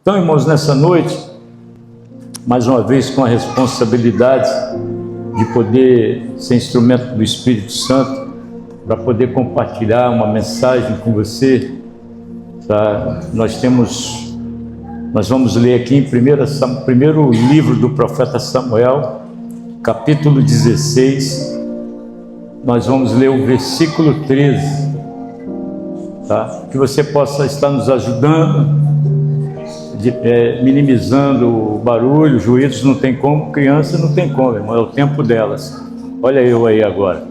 Então, irmãos, nessa noite, mais uma vez com a responsabilidade de poder ser instrumento do Espírito Santo para poder compartilhar uma mensagem com você, tá? Nós vamos ler aqui em primeiro livro do profeta Samuel, capítulo 16, nós vamos ler o versículo 13, tá? Que você possa estar nos ajudando, minimizando o barulho, os ruídos. Não tem como, criança não tem como, irmão, é o tempo delas. Olha eu aí agora.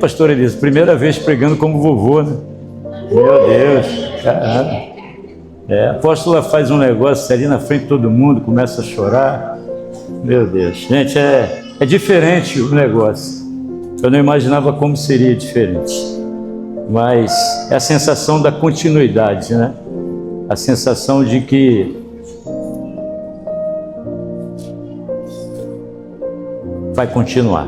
Pastor Elisa, primeira vez pregando como vovô, né? Meu Deus, caramba. A apóstola faz um negócio ali na frente de todo mundo, começa a chorar. Meu Deus, gente, é diferente o negócio. Eu não imaginava como seria diferente. Mas é a sensação da continuidade, né? A sensação de que vai continuar.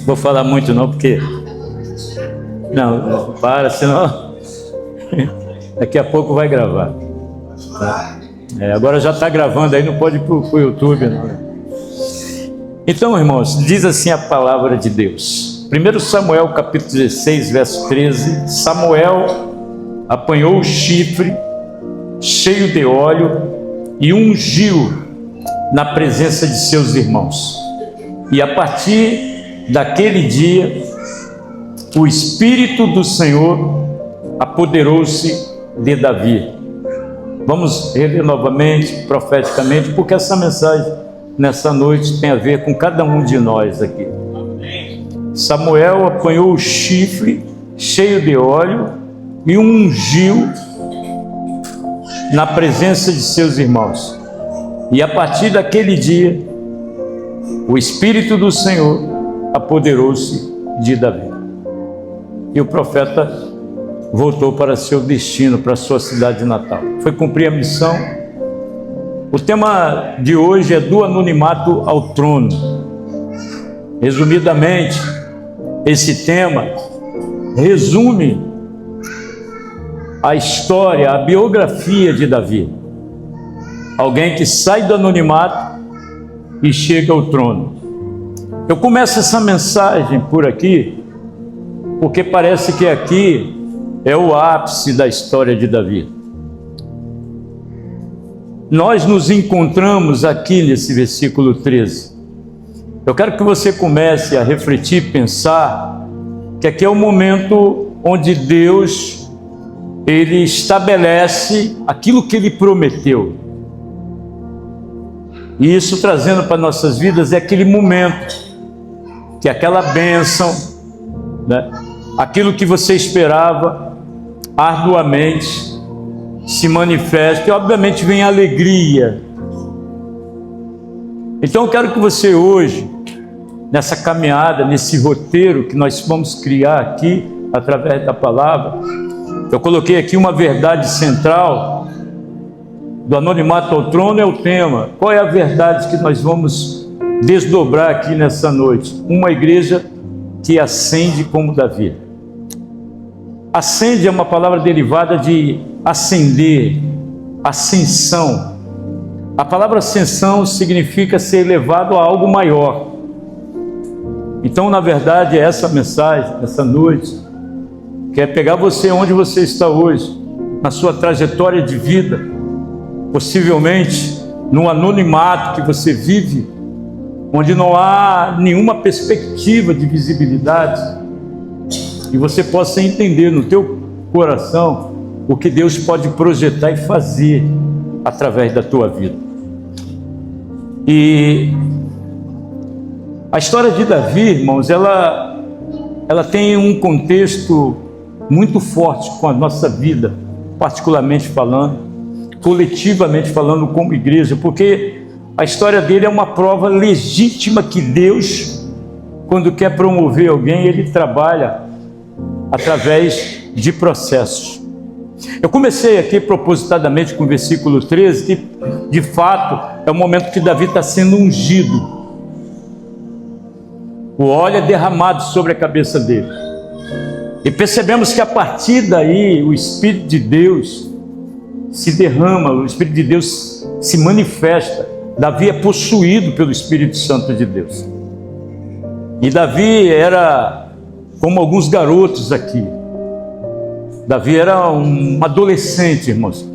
Vou falar muito não, porque... Não, para, senão... Daqui a pouco vai gravar. Tá? Agora já está gravando aí, não pode ir para o YouTube, não. Então, irmãos, diz assim a palavra de Deus. 1 Samuel capítulo 16, verso 13. Samuel apanhou o chifre cheio de óleo e ungiu na presença de seus irmãos. E a partir daquele dia, o Espírito do Senhor apoderou-se de Davi. Vamos reler novamente, profeticamente, porque essa mensagem nessa noite tem a ver com cada um de nós aqui. Samuel apanhou o chifre cheio de óleo e ungiu na presença de seus irmãos. E a partir daquele dia, o Espírito do Senhor apoderou-se de Davi. E o profeta voltou para seu destino, para sua cidade natal. Foi cumprir a missão. O tema de hoje é do anonimato ao trono. Resumidamente, esse tema resume a história, a biografia de Davi. Alguém que sai do anonimato e chega ao trono. Eu começo essa mensagem por aqui, porque parece que aqui é o ápice da história de Davi. Nós nos encontramos aqui nesse versículo 13. Eu quero que você comece a refletir, pensar que aqui é o momento onde Deus, Ele estabelece aquilo que Ele prometeu. E isso trazendo para nossas vidas é aquele momento que aquela bênção, né, aquilo que você esperava arduamente se manifesta e obviamente vem a alegria. Então eu quero que você hoje, nessa caminhada, nesse roteiro que nós vamos criar aqui através da palavra, eu coloquei aqui uma verdade central. Do anonimato ao trono é o tema. Qual é a verdade que nós vamos desdobrar aqui nessa noite? Uma igreja que ascende como Davi. Ascende é uma palavra derivada de ascender, ascensão. A palavra ascensão significa ser elevado a algo maior. Então, na verdade, é essa mensagem, essa noite, que é pegar você onde você está hoje, na sua trajetória de vida, possivelmente no anonimato que você vive, onde não há nenhuma perspectiva de visibilidade, e você possa entender no teu coração o que Deus pode projetar e fazer através da tua vida. E a história de Davi, irmãos, ela tem um contexto muito forte com a nossa vida, particularmente falando, coletivamente falando como igreja, porque a história dele é uma prova legítima que Deus, quando quer promover alguém, Ele trabalha através de processos. Eu comecei aqui propositadamente com o versículo 13, que de fato é o momento que Davi está sendo ungido. O óleo é derramado sobre a cabeça dele. E percebemos que a partir daí o Espírito de Deus se derrama, o Espírito de Deus se manifesta. Davi é possuído pelo Espírito Santo de Deus. E Davi era como alguns garotos aqui. Davi era um adolescente, irmãos.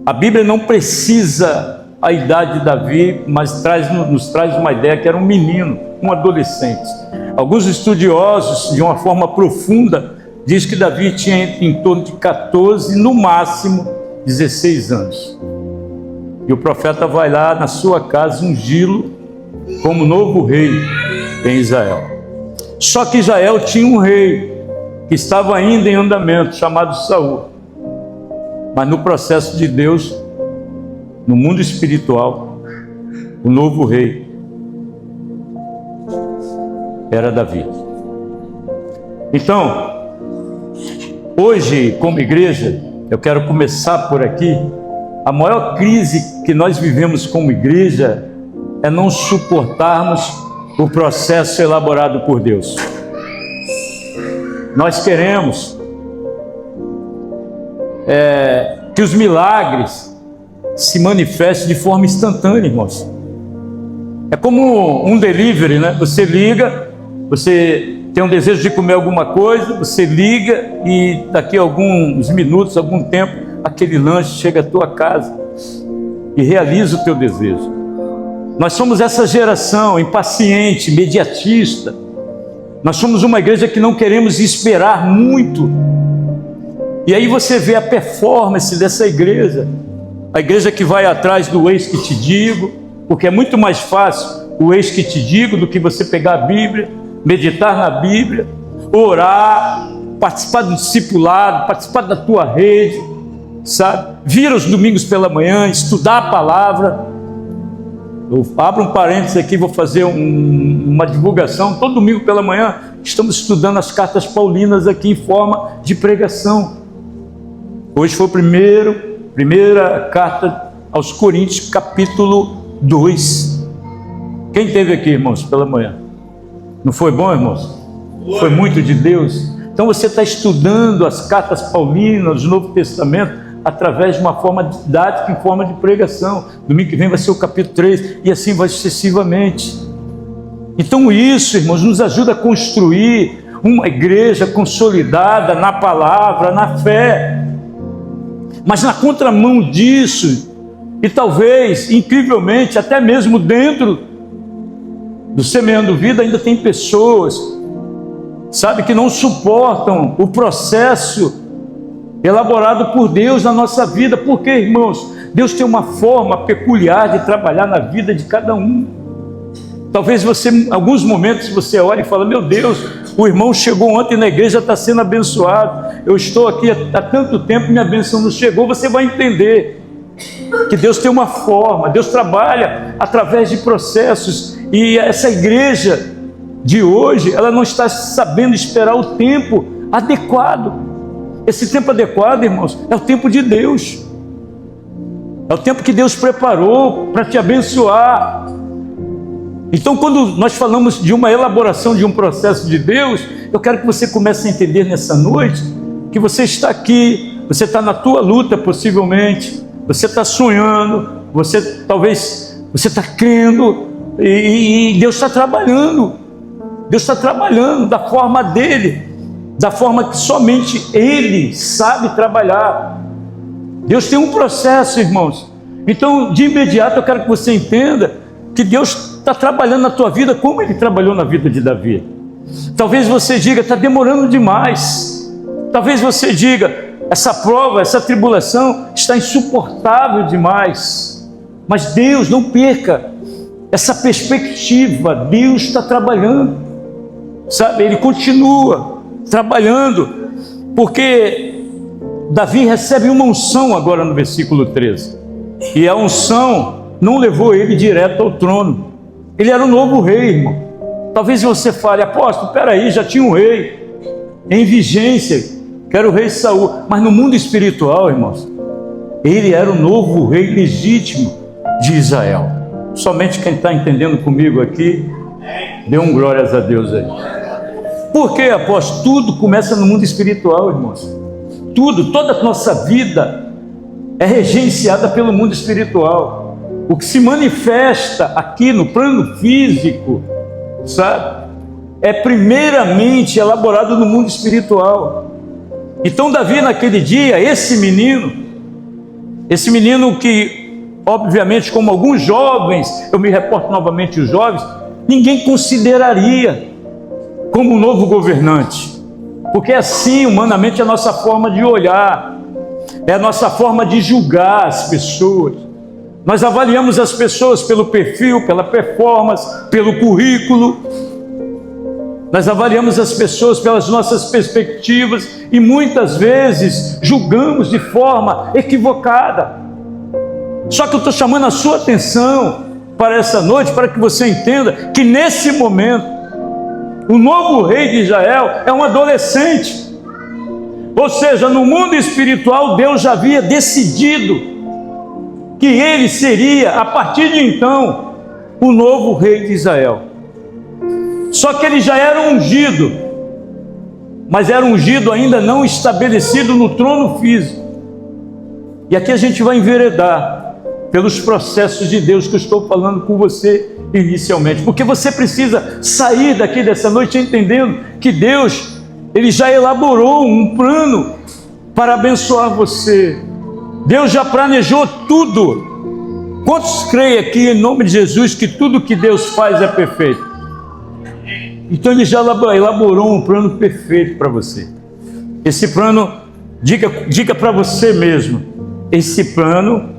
A Bíblia não precisa a idade de Davi, mas nos traz uma ideia que era um menino, um adolescente. Alguns estudiosos, de uma forma profunda, dizem que Davi tinha em torno de 14, no máximo 16 anos. E o profeta vai lá na sua casa ungí-lo como novo rei em Israel. Só que Israel tinha um rei que estava ainda em andamento, chamado Saul. Mas no processo de Deus, no mundo espiritual, o novo rei era Davi. Então, hoje, como igreja, eu quero começar por aqui. A maior crise que nós vivemos como igreja é não suportarmos o processo elaborado por Deus. Nós queremos que os milagres se manifestem de forma instantânea, irmãos. É como um delivery, né? Você liga, você tem um desejo de comer alguma coisa, você liga e daqui a alguns minutos, algum tempo, aquele lanche chega à tua casa e realiza o teu desejo. Nós somos essa geração impaciente, imediatista. Nós somos uma igreja que não queremos esperar muito. E aí você vê a performance dessa igreja. A igreja que vai atrás do eis que te digo, porque é muito mais fácil o eis que te digo do que você pegar a Bíblia, meditar na Bíblia, orar, participar do discipulado, participar da tua rede, sabe? Vir aos domingos pela manhã, estudar a palavra. Eu abro um parênteses aqui, vou fazer uma divulgação. Todo domingo pela manhã estamos estudando as cartas paulinas aqui em forma de pregação. Hoje foi a primeira carta aos Coríntios, capítulo 2. Quem esteve aqui, irmãos, pela manhã? Não foi bom, irmãos? Foi muito de Deus. Então você está estudando as cartas paulinas do Novo Testamento através de uma forma didática, em forma de pregação. Domingo que vem vai ser o capítulo 3 e assim vai sucessivamente. Então isso, irmãos, nos ajuda a construir uma igreja consolidada na palavra, na fé. Mas na contramão disso, e talvez, incrivelmente, até mesmo dentro do Semeando Vida, ainda tem pessoas, sabe, que não suportam o processo elaborado por Deus na nossa vida. Porque, irmãos, Deus tem uma forma peculiar de trabalhar na vida de cada um. Talvez você, em alguns momentos, você olha e fala: meu Deus, o irmão chegou ontem na igreja, está sendo abençoado. Eu estou aqui há tanto tempo, minha bênção não chegou. Você vai entender que Deus tem uma forma, Deus trabalha através de processos. E essa igreja de hoje, ela não está sabendo esperar o tempo adequado. Esse tempo adequado, irmãos, é o tempo de Deus. É o tempo que Deus preparou para te abençoar. Então, quando nós falamos de uma elaboração de um processo de Deus, eu quero que você comece a entender nessa noite que você está aqui, você está na tua luta possivelmente, você está sonhando, você está crendo, e Deus está trabalhando. Deus está trabalhando da forma dele, da forma que somente Ele sabe trabalhar. Deus tem um processo, irmãos. Então, de imediato, eu quero que você entenda que Deus está trabalhando na tua vida como Ele trabalhou na vida de Davi. Talvez você diga: está demorando demais. Talvez você diga: essa prova, essa tribulação está insuportável demais. Mas Deus, não perca essa perspectiva. Deus está trabalhando, sabe? Ele continua trabalhando, porque Davi recebe uma unção agora no versículo 13, e a unção não levou ele direto ao trono. Ele era o novo rei, irmão. Talvez você fale: apóstolo, peraí, já tinha um rei em vigência, que era o rei Saul. Mas no mundo espiritual, irmãos, ele era o novo rei legítimo de Israel. Somente quem está entendendo comigo aqui, dê um glórias a Deus aí. Por quê, apóstolo? Tudo começa no mundo espiritual, irmãos. Tudo, toda a nossa vida é regenciada pelo mundo espiritual. O que se manifesta aqui no plano físico, sabe, é primeiramente elaborado no mundo espiritual. Então Davi naquele dia, esse menino que, obviamente, como alguns jovens, eu me reporto novamente os jovens, ninguém consideraria como um novo governante, porque assim, humanamente, é a nossa forma de olhar, é a nossa forma de julgar as pessoas. Nós avaliamos as pessoas pelo perfil, pela performance, pelo currículo. Nós avaliamos as pessoas pelas nossas perspectivas e muitas vezes julgamos de forma equivocada. Só que eu estou chamando a sua atenção para essa noite, para que você entenda que nesse momento, o novo rei de Israel é um adolescente. Ou seja, no mundo espiritual, Deus já havia decidido que ele seria, a partir de então, o novo rei de Israel. Só que ele já era ungido, mas era ungido ainda não estabelecido no trono físico. E aqui a gente vai enveredar pelos processos de Deus que eu estou falando com você inicialmente, porque você precisa sair daqui dessa noite entendendo que Deus, ele já elaborou um plano para abençoar você. Deus já planejou tudo. Quantos creem aqui em nome de Jesus que tudo que Deus faz é perfeito? Então ele já elaborou um plano perfeito para você. Esse plano, diga para você mesmo, esse plano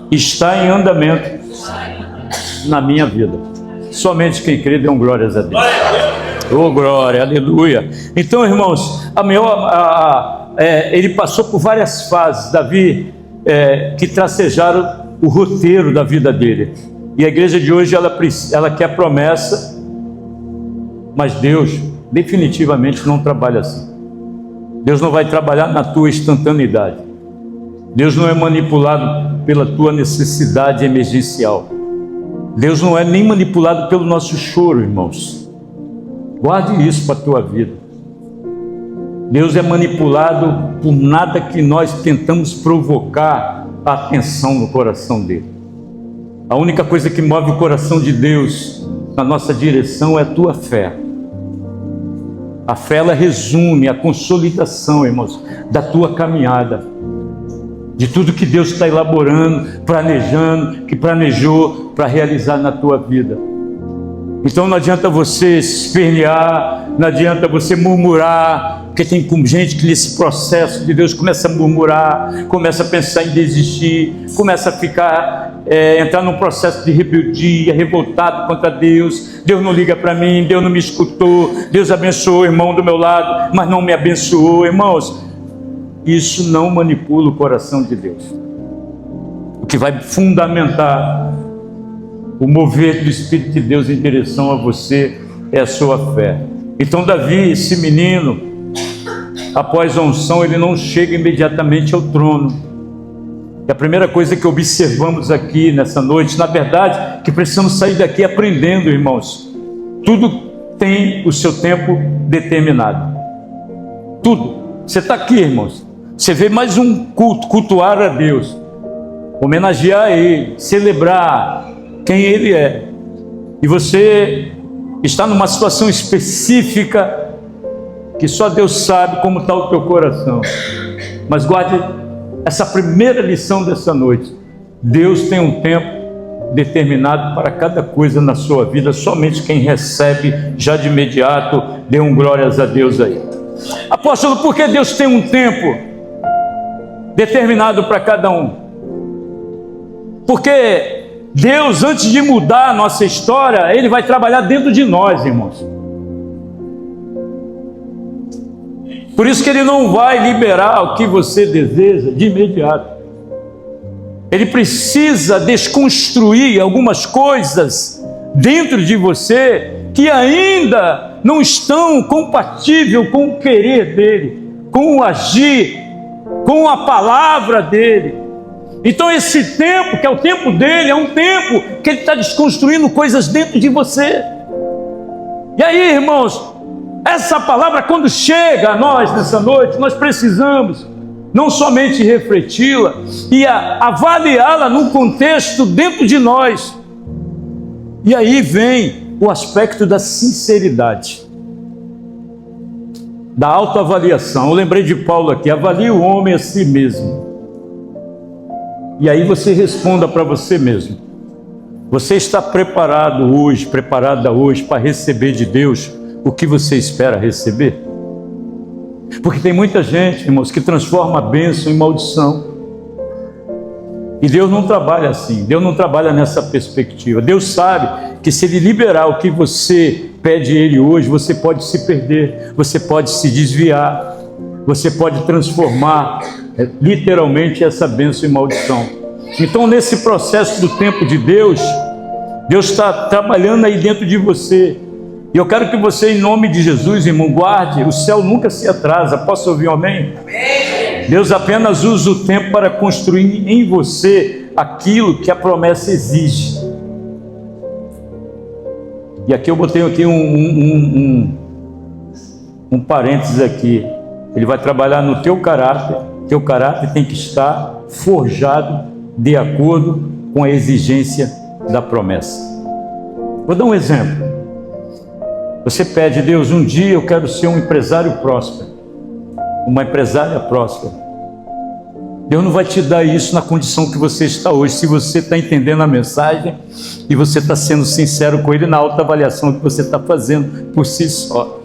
está em andamento na minha vida. Somente quem crê, dê glórias a Deus. Oh, glória, aleluia. Então, irmãos, ele passou por várias fases, Davi, que tracejaram o roteiro da vida dele. E a igreja de hoje, ela quer promessa, mas Deus definitivamente não trabalha assim. Deus não vai trabalhar na tua instantaneidade. Deus não é manipulado pela tua necessidade emergencial. Deus não é nem manipulado pelo nosso choro, irmãos. Guarde isso para a tua vida. Deus é manipulado por nada que nós tentamos provocar a atenção no coração dele. A única coisa que move o coração de Deus na nossa direção é a tua fé. A fé, ela resume a consolidação, irmãos, da tua caminhada, de tudo que Deus está elaborando, planejando, que planejou para realizar na tua vida. Então não adianta você espernear, não adianta você murmurar, porque tem gente que nesse processo de Deus começa a murmurar, começa a pensar em desistir, começa a entrar num processo de rebeldia, revoltado contra Deus. Deus não liga para mim, Deus não me escutou, Deus abençoou o irmão do meu lado, mas não me abençoou. Irmãos, isso não manipula o coração de Deus. O que vai fundamentar o mover do Espírito de Deus em direção a você é a sua fé. Então Davi, esse menino, após a unção, ele não chega imediatamente ao trono. E a primeira coisa que observamos aqui nessa noite, na verdade, que precisamos sair daqui aprendendo, irmãos. Tudo tem o seu tempo determinado. Tudo. Você está aqui, irmãos. Você vê mais um culto, cultuar a Deus, homenagear a Ele, celebrar quem Ele é. E você está numa situação específica que só Deus sabe como está o teu coração. Mas guarde essa primeira lição dessa noite. Deus tem um tempo determinado para cada coisa na sua vida. Somente quem recebe já de imediato, dê glórias a Deus aí. Apóstolo, por que Deus tem um tempo determinado para cada um? Porque Deus, antes de mudar a nossa história, Ele vai trabalhar dentro de nós, irmãos. Por isso que Ele não vai liberar o que você deseja de imediato. Ele precisa desconstruir algumas coisas dentro de você que ainda não estão compatíveis com o querer dEle, com o agir, com a palavra dEle. Então esse tempo, que é o tempo dEle, é um tempo que Ele está desconstruindo coisas dentro de você. E aí, irmãos, Essa palavra, quando chega a nós nessa noite, nós precisamos não somente refleti-la e avaliá-la num contexto dentro de nós. E aí vem o aspecto da sinceridade, da autoavaliação. Eu lembrei de Paulo aqui: avalie o homem a si mesmo. E aí você responda para você mesmo: você está preparada hoje para receber de Deus o que você espera receber? Porque tem muita gente, irmãos, que transforma a bênção em maldição. E Deus não trabalha assim, Deus não trabalha nessa perspectiva. Deus sabe que se Ele liberar o que você pede a Ele hoje, você pode se perder, você pode se desviar, você pode transformar literalmente essa bênção em maldição. Então, nesse processo do tempo de Deus, Deus está trabalhando aí dentro de você. E eu quero que você, em nome de Jesus, irmão, guarde: o céu nunca se atrasa. Posso ouvir um amém? Amém. Deus apenas usa o tempo para construir em você aquilo que a promessa exige. E aqui eu botei aqui um parênteses aqui. Ele vai trabalhar no teu caráter. Teu caráter tem que estar forjado de acordo com a exigência da promessa. Vou dar um exemplo. Você pede: Deus, um dia eu quero ser um empresário próspero, uma empresária próspera. Deus não vai te dar isso na condição que você está hoje, se você está entendendo a mensagem e você está sendo sincero com Ele na autoavaliação que você está fazendo por si só.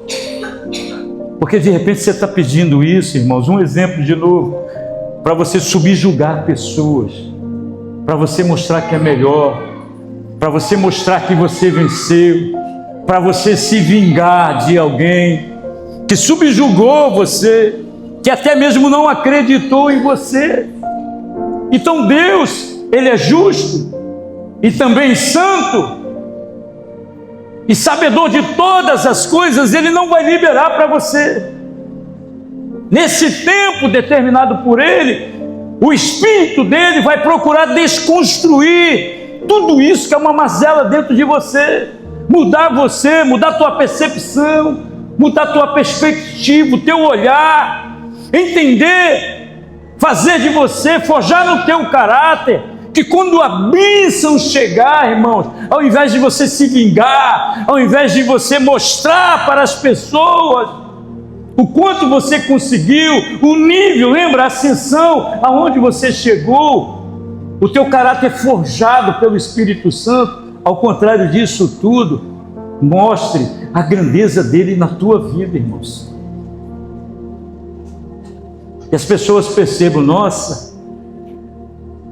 Porque de repente você está pedindo isso, irmãos, um exemplo de novo, para você subjugar pessoas, para você mostrar que é melhor, para você mostrar que você venceu, para você se vingar de alguém que subjugou você, que até mesmo não acreditou em você. Então Deus, Ele é justo e também santo e sabedor de todas as coisas. Ele não vai liberar para você. Nesse tempo determinado por Ele, o Espírito dele vai procurar desconstruir tudo isso que é uma mazela dentro de você. Mudar você, mudar a tua percepção, mudar a tua perspectiva, o teu olhar, entender, fazer de você, forjar no teu caráter, que quando a bênção chegar, irmãos, ao invés de você se vingar, ao invés de você mostrar para as pessoas o quanto você conseguiu, o nível, lembra a ascensão aonde você chegou, o teu caráter forjado pelo Espírito Santo. Ao contrário disso tudo, mostre a grandeza dele na tua vida, irmãos. E as pessoas percebam: nossa,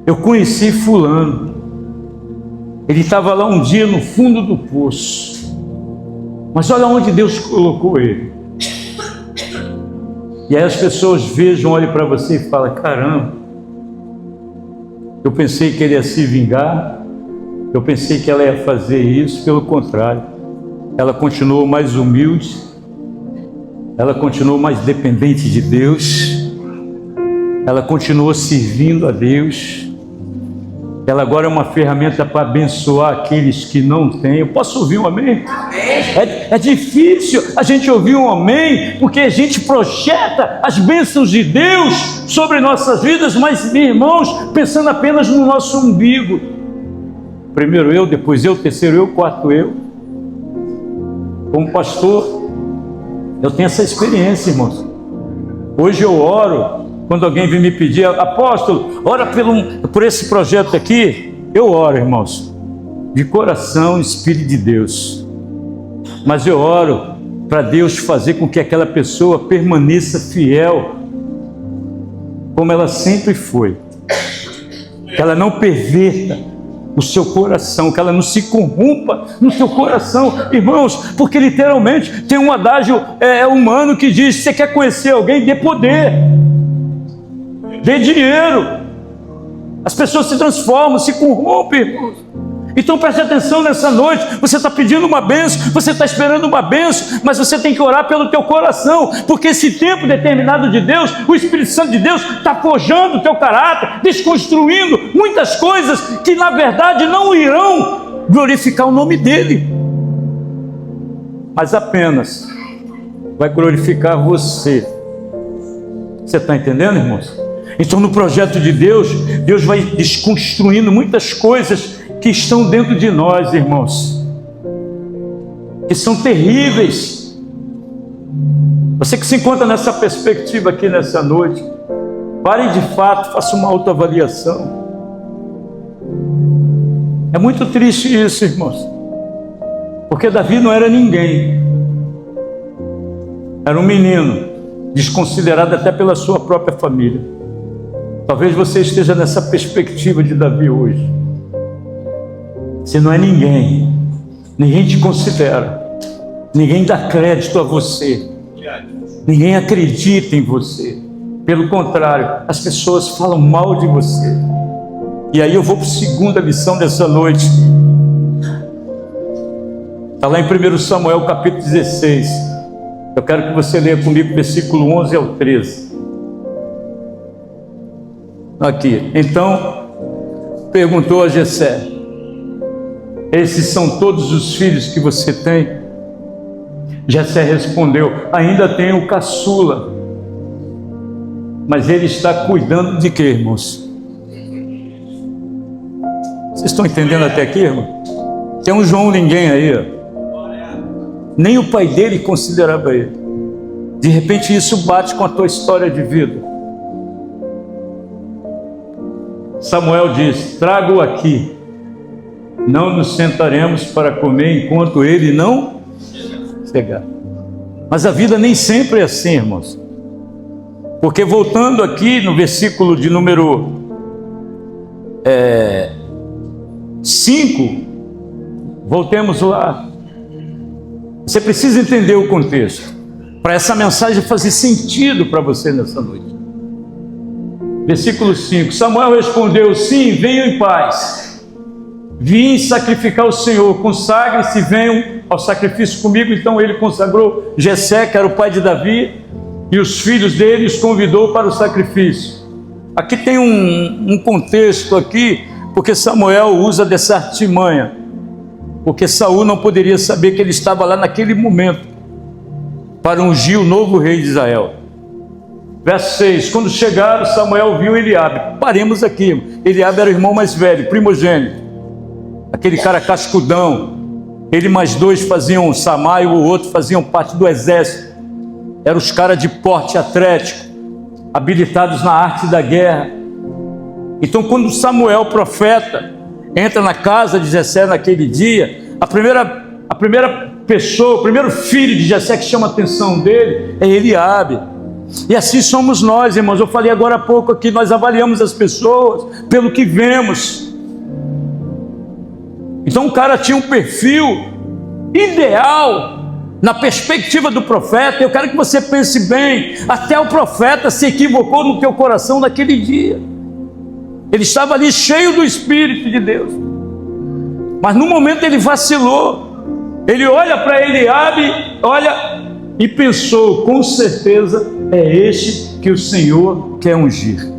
eu conheci fulano, ele estava lá um dia no fundo do poço, mas olha onde Deus colocou ele. E aí as pessoas vejam, olhem para você e falam: caramba, eu pensei que ele ia se vingar, eu pensei que ela ia fazer isso. Pelo contrário, ela continuou mais humilde, ela continuou mais dependente de Deus, ela continuou servindo a Deus. Ela agora é uma ferramenta para abençoar aqueles que não têm. Eu posso ouvir um amém? É difícil a gente ouvir um amém, porque a gente projeta as bênçãos de Deus sobre nossas vidas, mas, meus irmãos, pensando apenas no nosso umbigo. Primeiro eu, depois eu, terceiro eu, quarto eu. Como pastor, eu tenho essa experiência, irmãos. Hoje eu oro. Quando alguém vem me pedir: apóstolo, ora por esse projeto aqui, eu oro, irmãos, de coração, Espírito de Deus. Mas eu oro para Deus fazer com que aquela pessoa permaneça fiel, como ela sempre foi. Que ela não perverta o seu coração, que ela não se corrompa no seu coração, irmãos, porque literalmente tem um adágio humano que diz: você quer conhecer alguém, dê poder. Dê dinheiro. As pessoas se transformam, se corrompem, irmãos. Então preste atenção nessa noite. Você está pedindo uma bênção, você está esperando uma bênção, mas você tem que orar pelo teu coração, porque esse tempo determinado de Deus, o Espírito Santo de Deus está forjando o teu caráter, desconstruindo muitas coisas que na verdade não irão glorificar o nome dele, mas apenas vai glorificar você. Você está entendendo, irmãos? Então, no projeto de Deus, Deus vai desconstruindo muitas coisas que estão dentro de nós, irmãos, que são terríveis. Você que se encontra nessa perspectiva aqui nessa noite, pare de fato, faça uma autoavaliação. É muito triste isso, irmãos, porque Davi não era ninguém, era um menino, desconsiderado até pela sua própria família. Talvez você esteja nessa perspectiva de Davi hoje. Você não é ninguém, ninguém te considera, ninguém dá crédito a você, ninguém acredita em você. Pelo contrário, as pessoas falam mal de você. E aí eu vou para a segunda lição dessa noite. Está lá em 1 Samuel capítulo 16. Eu quero que você leia comigo versículo 11 ao 13. Aqui. Então perguntou a Jessé: esses são todos os filhos que você tem? Jessé respondeu: ainda tenho o caçula, mas ele está cuidando de quê, irmãos? Vocês estão entendendo até aqui, irmão? Tem um João ninguém aí, ó. Nem o pai dele considerava ele. De repente isso bate com a tua história de vida. Samuel diz: traga-o aqui, não nos sentaremos para comer enquanto ele não chegar. Mas a vida nem sempre é assim, irmãos. Porque voltando aqui no versículo de número 5, voltemos lá. Você precisa entender o contexto para essa mensagem fazer sentido para você nessa noite. Versículo 5: Samuel respondeu: sim, venham em paz. Vim sacrificar o Senhor, consagrem-se e venham ao sacrifício comigo. Então ele consagrou Jessé, que era o pai de Davi, e os filhos dele os convidou para o sacrifício. Aqui tem um contexto aqui, porque Samuel usa dessa artimanha, porque Saul não poderia saber que ele estava lá naquele momento para ungir o novo rei de Israel. Verso 6: quando chegaram, Samuel viu Eliabe. Paremos aqui. Eliabe era o irmão mais velho, primogênito, aquele cara cascudão. Ele mais dois faziam Samá e o outro faziam parte do exército. Eram os caras de porte atlético, habilitados na arte da guerra. Então, quando Samuel, profeta, entra na casa de Jessé naquele dia, a primeira pessoa, o primeiro filho de Jessé que chama a atenção dele é Eliabe. E assim somos nós, irmãos. Eu falei agora há pouco aqui, nós avaliamos as pessoas pelo que vemos. Então o cara tinha um perfil ideal na perspectiva do profeta. Eu quero que você pense bem, até o profeta se equivocou no teu coração naquele dia. Ele estava ali cheio do Espírito de Deus, mas no momento ele vacilou. Ele olha para Eliabe, olha e pensou: com certeza é este que o Senhor quer ungir.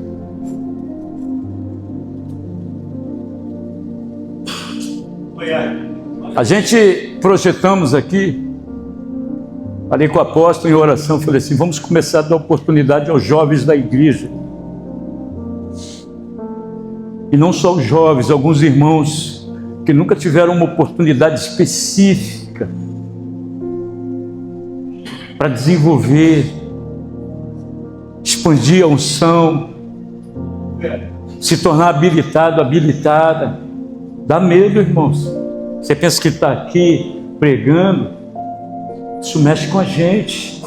A gente projetamos aqui, falei com o apóstolo em oração, falei assim: vamos começar a dar oportunidade aos jovens da igreja. E não só os jovens, alguns irmãos que nunca tiveram uma oportunidade específica para desenvolver, expandir a unção, se tornar habilitado, habilitada. Dá medo, irmãos. Você pensa que está aqui pregando, isso mexe com a gente.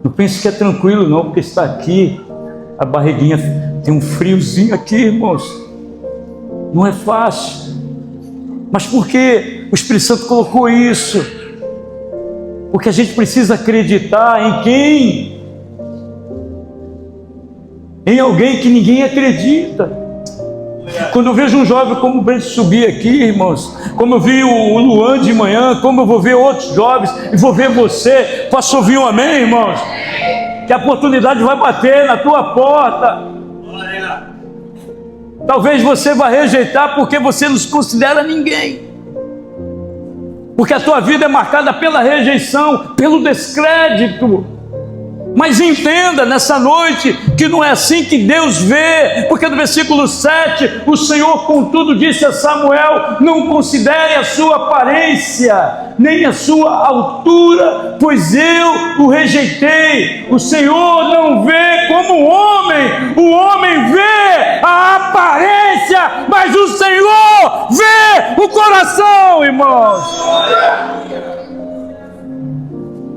Não pense que é tranquilo não, porque está aqui, a barriguinha tem um friozinho aqui, irmãos. Não é fácil. Mas por que o Espírito Santo colocou isso? Porque a gente precisa acreditar em quem? Em alguém que ninguém acredita. Quando eu vejo um jovem como o Brent subir aqui, irmãos, como eu vi o Luan de manhã, como eu vou ver outros jovens, e vou ver você, posso ouvir um amém, irmãos? Que a oportunidade vai bater na tua porta. Talvez você vá rejeitar porque você não se considera ninguém. porque a tua vida é marcada pela rejeição, pelo descrédito. Mas entenda nessa noite que não é assim que Deus vê, porque no versículo 7, o Senhor contudo disse a Samuel: não considere a sua aparência, nem a sua altura, pois eu o rejeitei. O Senhor não vê como o homem vê a aparência, mas o Senhor vê o coração, irmãos.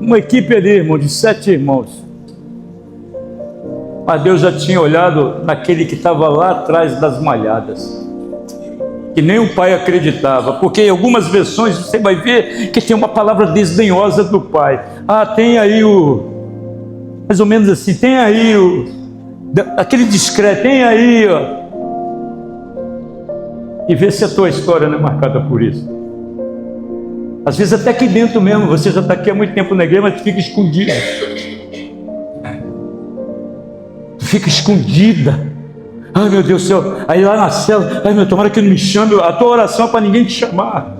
Uma equipe ali, irmão, de 7 irmãos. Mas Deus já tinha olhado naquele que estava lá atrás das malhadas, que nem o pai acreditava, porque em algumas versões você vai ver que tem uma palavra desdenhosa do pai. Tem aí mais ou menos assim, tem aí aquele discreto, tem aí, e vê se a tua história não é marcada por isso. Às vezes até aqui dentro mesmo, você já está aqui há muito tempo na igreja, mas fica escondido. Fica escondida. Ai, meu Deus do céu. Aí lá na cela, ai, meu, tomara que não me chame. A tua oração é para ninguém te chamar.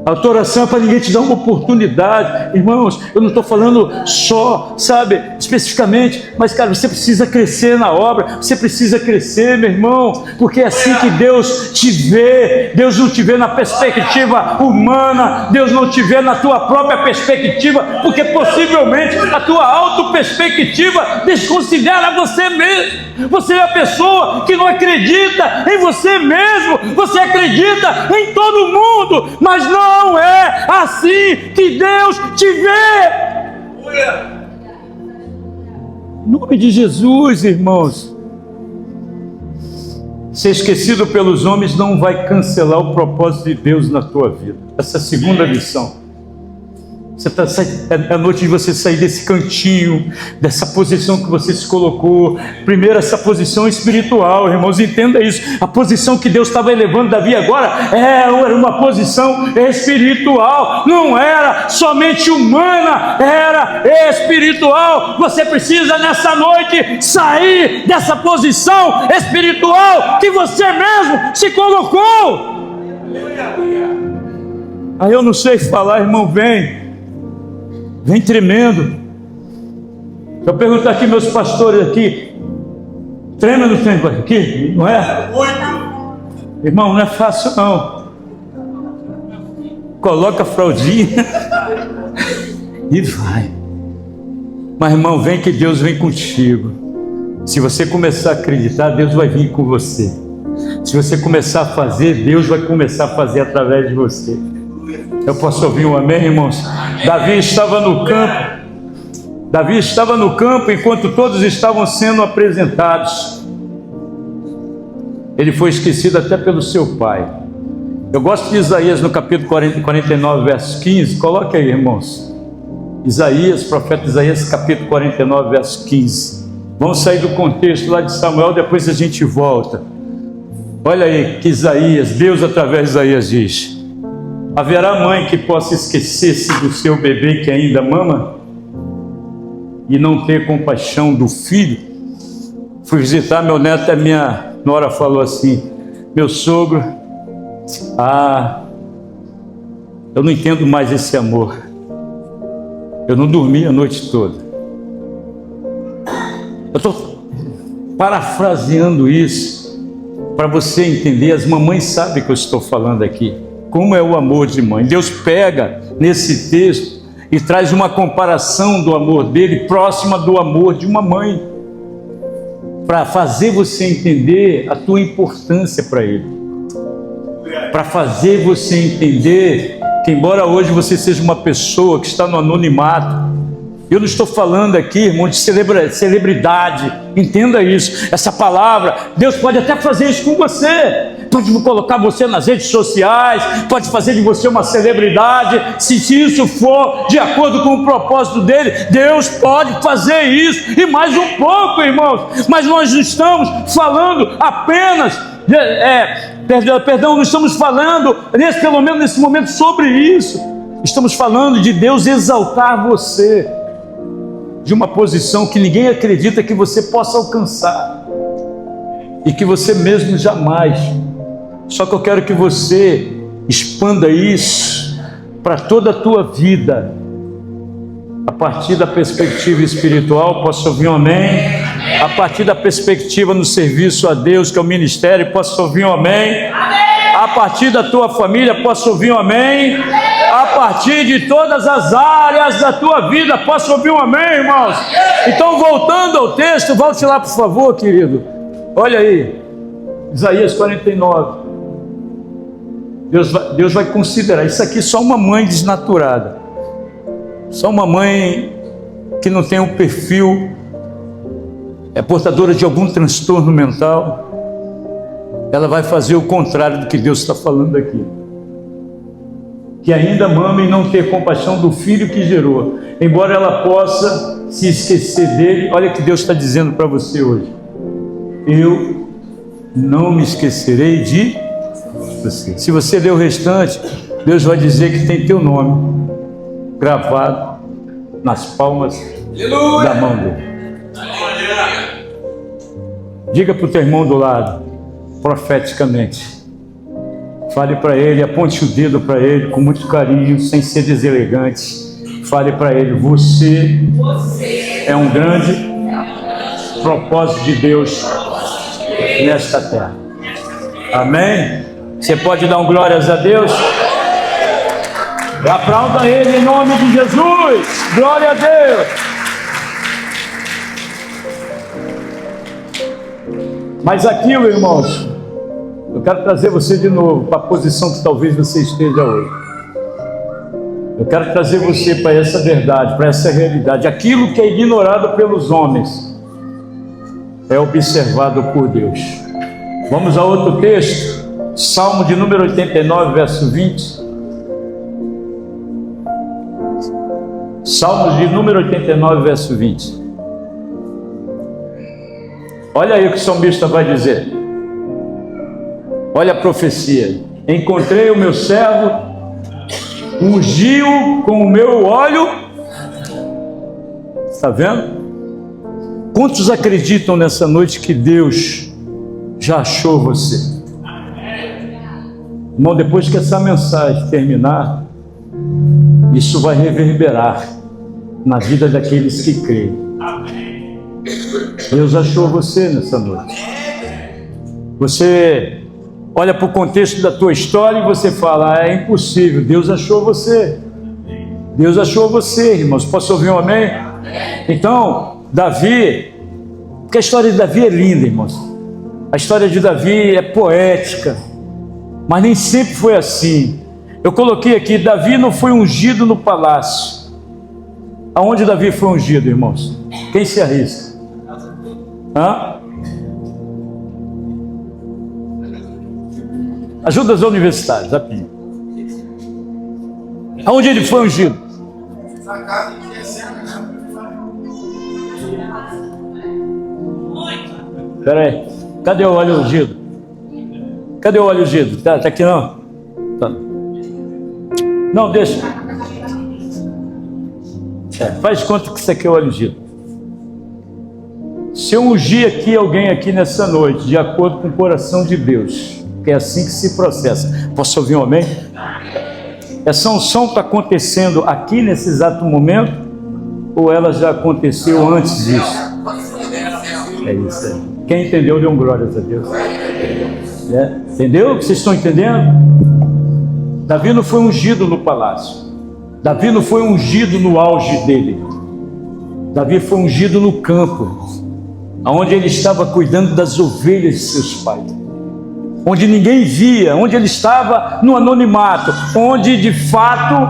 A tua oração é para ninguém te dar uma oportunidade. Irmãos, eu não estou falando só, sabe, especificamente, mas, cara, você precisa crescer na obra, você precisa crescer, meu irmão, porque é assim que Deus te vê. Deus não te vê na perspectiva humana, Deus não te vê na tua própria perspectiva, porque possivelmente a tua autoperspectiva desconsidera você mesmo. Você é a pessoa que não acredita em você mesmo, você acredita em todo mundo, mas não é assim que Deus te vê. Em nome de Jesus, irmãos. Ser esquecido pelos homens não vai cancelar o propósito de Deus na tua vida. Essa é a segunda lição. É a noite de você sair desse cantinho, dessa posição que você se colocou. Primeiro, essa posição espiritual, irmãos, entenda isso. A posição que Deus estava elevando Davi agora era uma posição espiritual, não era somente humana, era espiritual. Você precisa nessa noite sair dessa posição espiritual que você mesmo se colocou. Aí eu não sei falar, irmão, vem tremendo. Se eu perguntar aqui, meus pastores aqui, treme ou não treme aqui? Não é? Irmão, não é fácil não. Coloca a fraldinha e vai. Mas, irmão, vem que Deus vem contigo. Se você começar a acreditar, Deus vai vir com você. Se você começar a fazer, Deus vai começar a fazer através de você. Eu posso ouvir um amém, irmãos? Davi estava no campo. Davi estava no campo enquanto todos estavam sendo apresentados. Ele foi esquecido até pelo seu pai. Eu gosto de Isaías no capítulo 49, verso 15. Coloque aí, irmãos. Isaías, profeta Isaías, capítulo 49, verso 15. Vamos sair do contexto lá de Samuel, depois a gente volta. Olha aí que Isaías, Deus através de Isaías diz: haverá mãe que possa esquecer-se do seu bebê que ainda mama e não ter compaixão do filho? Fui visitar meu neto e a minha nora falou assim: meu sogro, eu não entendo mais esse amor. Eu não dormi a noite toda. Eu estou parafraseando isso para você entender. As mamães sabem que eu estou falando aqui. Como é o amor de mãe. Deus pega nesse texto e traz uma comparação do amor dele próxima do amor de uma mãe, para fazer você entender a tua importância para ele, para fazer você entender que, embora hoje você seja uma pessoa que está no anonimato, eu não estou falando aqui, irmão, de celebridade, entenda isso. Essa palavra, Deus pode até fazer isso com você, pode colocar você nas redes sociais, pode fazer de você uma celebridade, se isso for de acordo com o propósito dele. Deus pode fazer isso e mais um pouco, irmãos. Mas nós não estamos falando apenas não estamos falando pelo menos nesse momento sobre isso. Estamos falando de Deus exaltar você de uma posição que ninguém acredita que você possa alcançar e que você mesmo jamais. Só que eu quero que você expanda isso para toda a tua vida. A partir da perspectiva espiritual, posso ouvir um amém? A partir da perspectiva no serviço a Deus, que é o ministério, posso ouvir um amém? A partir da tua família, posso ouvir um amém? A partir de todas as áreas da tua vida, posso ouvir um amém, irmãos? Então, voltando ao texto, volte lá, por favor, querido. Olha aí, Isaías 49. Deus vai considerar isso aqui só uma mãe desnaturada. Só uma mãe que não tem um perfil, é portadora de algum transtorno mental. Ela vai fazer o contrário do que Deus está falando aqui. Que ainda mama e não ter compaixão do filho que gerou, embora ela possa se esquecer dele. Olha o que Deus está dizendo para você hoje: eu não me esquecerei de você. Se você ler o restante, Deus vai dizer que tem teu nome gravado nas palmas da mão dele. Diga para o teu irmão do lado, profeticamente, fale para ele, aponte o dedo para ele com muito carinho, sem ser deselegante. Fale para ele: você é um grande propósito de Deus nesta terra. Amém? Você pode dar um glórias a Deus? Aplauda ele em nome de Jesus. Glória a Deus. Mas aquilo, irmãos, eu quero trazer você de novo para a posição que talvez você esteja hoje. Eu quero trazer você para essa verdade, para essa realidade. Aquilo que é ignorado pelos homens é observado por Deus. Vamos a outro texto. Salmo de número 89, verso 20. Salmo de número 89, verso 20. Olha aí o que o salmista vai dizer. Olha a profecia. Encontrei o meu servo, ungiu com o meu óleo. Está vendo? Quantos acreditam nessa noite que Deus já achou você? Irmão, depois que essa mensagem terminar, isso vai reverberar na vida daqueles que creem. Deus achou você nessa noite. Você olha para o contexto da tua história e você fala: é impossível. Deus achou você. Deus achou você, irmãos. Posso ouvir um amém? Então, Davi, porque a história de Davi é linda, irmãos. A história de Davi é poética, mas nem sempre foi assim. Eu coloquei aqui: Davi não foi ungido no palácio. Aonde Davi foi ungido, irmãos? Quem se arrisca? Hã? Ajuda os universitários, rapidinho. Aonde ele foi ungido? Espera aí. Cadê o óleo ungido? Cadê o óleo ungido? Tá aqui não? Tá. Não, deixa. Faz conta que isso aqui é o óleo ungido. Se eu ungir aqui alguém aqui nessa noite, de acordo com o coração de Deus, que é assim que se processa. Posso ouvir um amém? Essa unção está acontecendo aqui nesse exato momento, ou ela já aconteceu antes disso? É isso aí. Quem entendeu, dê um glórias a Deus. Entendeu o que vocês estão entendendo? Davi não foi ungido no palácio. Davi não foi ungido no auge dele. Davi foi ungido no campo, onde ele estava cuidando das ovelhas de seus pais, onde ninguém via, onde ele estava no anonimato, onde de fato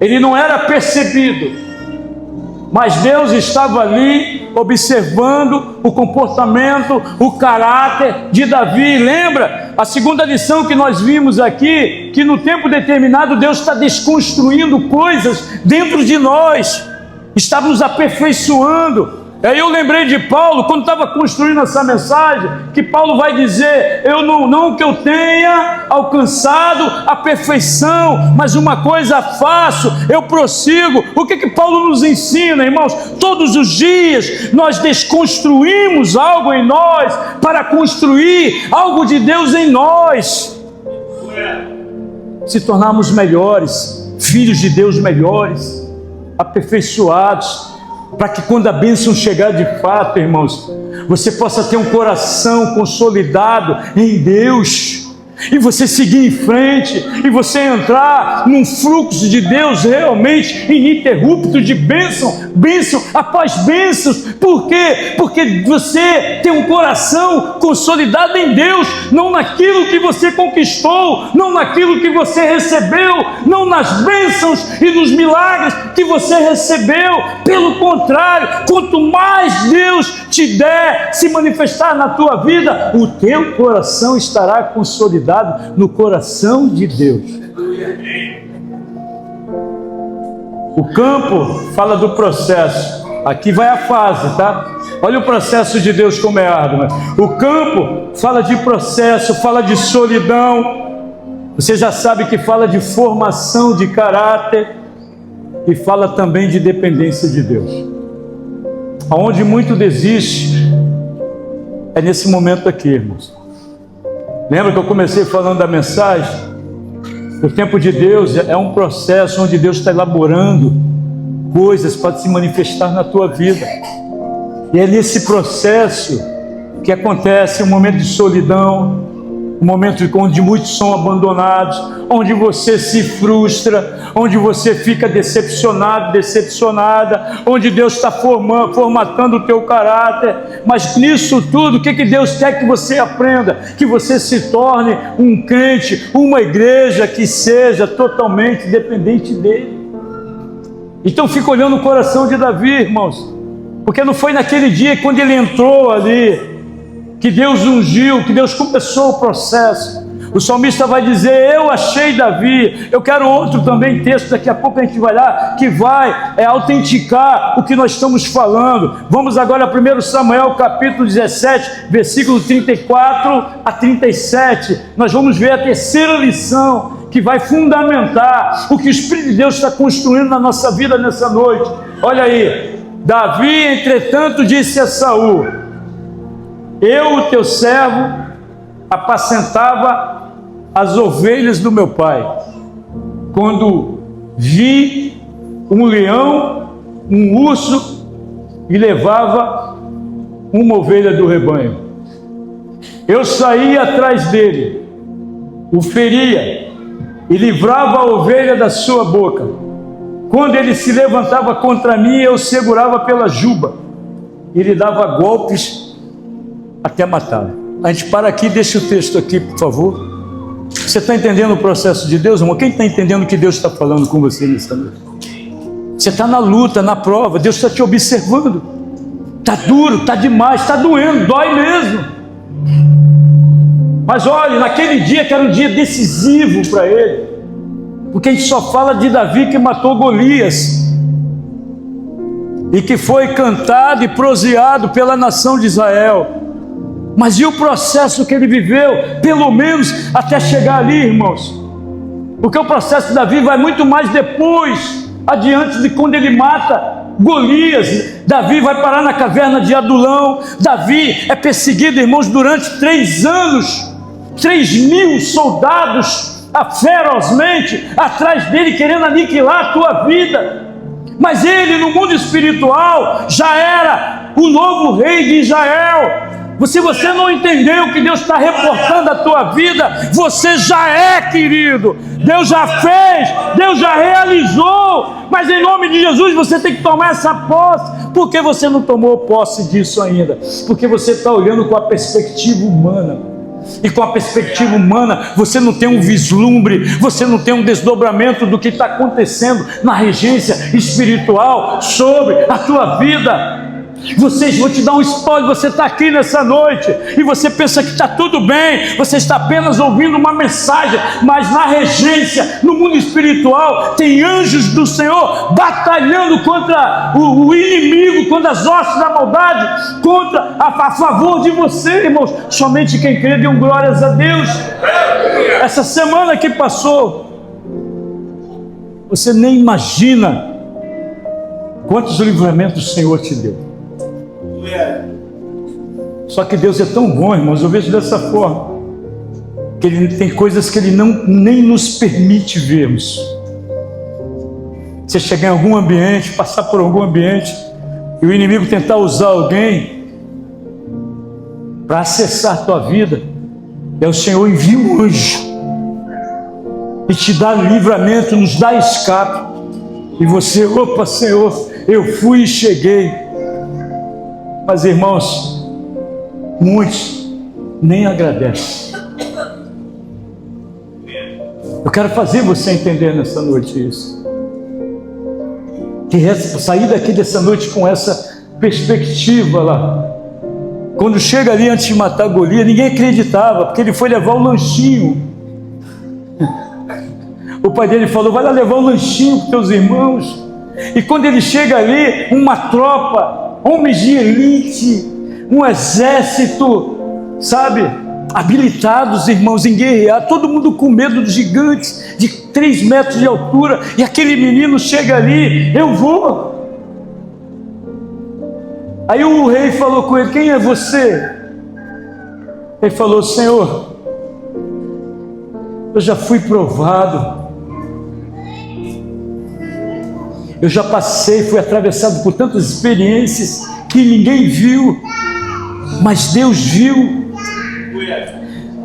ele não era percebido, mas Deus estava ali observando o comportamento, o caráter de Davi. Lembra a segunda lição que nós vimos aqui, que no tempo determinado Deus está desconstruindo coisas dentro de nós, está nos aperfeiçoando. Aí eu lembrei de Paulo, quando estava construindo essa mensagem, que Paulo vai dizer: eu não que eu tenha alcançado a perfeição, mas uma coisa faço, eu prossigo. O que Paulo nos ensina, irmãos? Todos os dias nós desconstruímos algo em nós para construir algo de Deus em nós. se tornarmos melhores, filhos de Deus melhores, aperfeiçoados, para que quando a bênção chegar de fato, irmãos, você possa ter um coração consolidado em Deus, e você seguir em frente, e você entrar num fluxo de Deus realmente ininterrupto, de bênção após bênçãos. Por quê? Porque você tem um coração consolidado em Deus, não naquilo que você conquistou, não naquilo que você recebeu, não nas bênçãos e nos milagres que você recebeu. Pelo contrário, quanto mais Deus te der se manifestar na tua vida, o teu coração estará consolidado no coração de Deus. O campo fala do processo. Aqui vai a fase, tá? Olha o processo de Deus como é árduo. O campo fala de processo, fala de solidão. Você já sabe que fala de formação de caráter e fala também de dependência de Deus. Aonde muito desiste é nesse momento aqui, irmãos. Lembra que eu comecei falando da mensagem? O tempo de Deus é um processo onde Deus está elaborando coisas para se manifestar na tua vida. E é nesse processo que acontece um momento de solidão, um momento onde muitos são abandonados, onde você se frustra, onde você fica decepcionado, decepcionada, onde Deus está formatando o teu caráter. Mas nisso tudo, o que Deus quer que você aprenda? Que você se torne um crente, uma igreja que seja totalmente dependente dele. Então fica olhando o coração de Davi, irmãos, porque não foi naquele dia quando ele entrou ali que Deus ungiu, que Deus começou o processo. O salmista vai dizer: eu achei Davi. Eu quero outro também texto, daqui a pouco a gente vai lá, que vai autenticar o que nós estamos falando. Vamos agora a 1 Samuel capítulo 17, versículo 34 a 37. Nós vamos ver a terceira lição que vai fundamentar o que o Espírito de Deus está construindo na nossa vida nessa noite. Olha aí. Davi, entretanto, disse a Saul: eu, o teu servo, apacentava as ovelhas do meu pai, quando vi um leão, um urso, e levava uma ovelha do rebanho. Eu saía atrás dele, o feria e livrava a ovelha da sua boca. Quando ele se levantava contra mim, eu segurava pela juba e lhe dava golpes até matá-lo. A gente para aqui, deixa o texto aqui, por favor. Você está entendendo o processo de Deus, irmão? Quem está entendendo o que Deus está falando com você nessa noite? Você está na luta, na prova, Deus está te observando. Está duro, está demais, está doendo, dói mesmo. Mas olha, naquele dia que era um dia decisivo para ele, porque a gente só fala de Davi que matou Golias e que foi cantado e proseado pela nação de Israel. Mas e o processo que ele viveu, pelo menos até chegar ali, irmãos? Porque o processo de Davi vai muito mais depois, adiante de quando ele mata Golias. Davi vai parar na caverna de Adulão. Davi é perseguido, irmãos, durante 3 anos. 3.000 soldados ferozmente atrás dele, querendo aniquilar a tua vida. Mas ele, no mundo espiritual, já era o novo rei de Israel. Se você não entendeu que Deus está reportando a tua vida, você já é, querido. Deus já fez, Deus já realizou. Mas em nome de Jesus você tem que tomar essa posse. Por que você não tomou posse disso ainda? Porque você está olhando com a perspectiva humana. E com a perspectiva humana você não tem um vislumbre, você não tem um desdobramento do que está acontecendo na regência espiritual sobre a tua vida. Vou te dar um spoiler: você está aqui nessa noite e você pensa que está tudo bem, você está apenas ouvindo uma mensagem, mas na regência, no mundo espiritual, tem anjos do Senhor batalhando contra o inimigo, contra as hostes da maldade, a favor de você, irmãos. Somente quem crê, dê glórias a Deus. Essa semana que passou, você nem imagina quantos livramentos o Senhor te deu. Só que Deus é tão bom, irmãos, eu vejo dessa forma, que Ele tem coisas que Ele nem nos permite vermos. Você chegar em algum ambiente, passar por algum ambiente, e o inimigo tentar usar alguém para acessar a tua vida, é o Senhor envia um anjo e te dá livramento, nos dá escape, e você, opa, Senhor, eu fui e cheguei. Mas, irmãos, muitos nem agradecem. Eu quero fazer você entender nessa noite isso. Sair daqui dessa noite com essa perspectiva lá. Quando chega ali antes de matar Golias, ninguém acreditava, porque ele foi levar o lanchinho. O pai dele falou: vai lá levar o lanchinho para os teus irmãos. E quando ele chega ali, uma tropa, homens de elite, um exército, sabe, habilitados, irmãos, em guerrear, todo mundo com medo dos gigantes de 3 metros de altura, e aquele menino chega ali: eu vou. Aí o rei falou com ele: quem é você? Ele falou: Senhor, eu já fui provado, eu já passei, fui atravessado por tantas experiências que ninguém viu, mas Deus viu.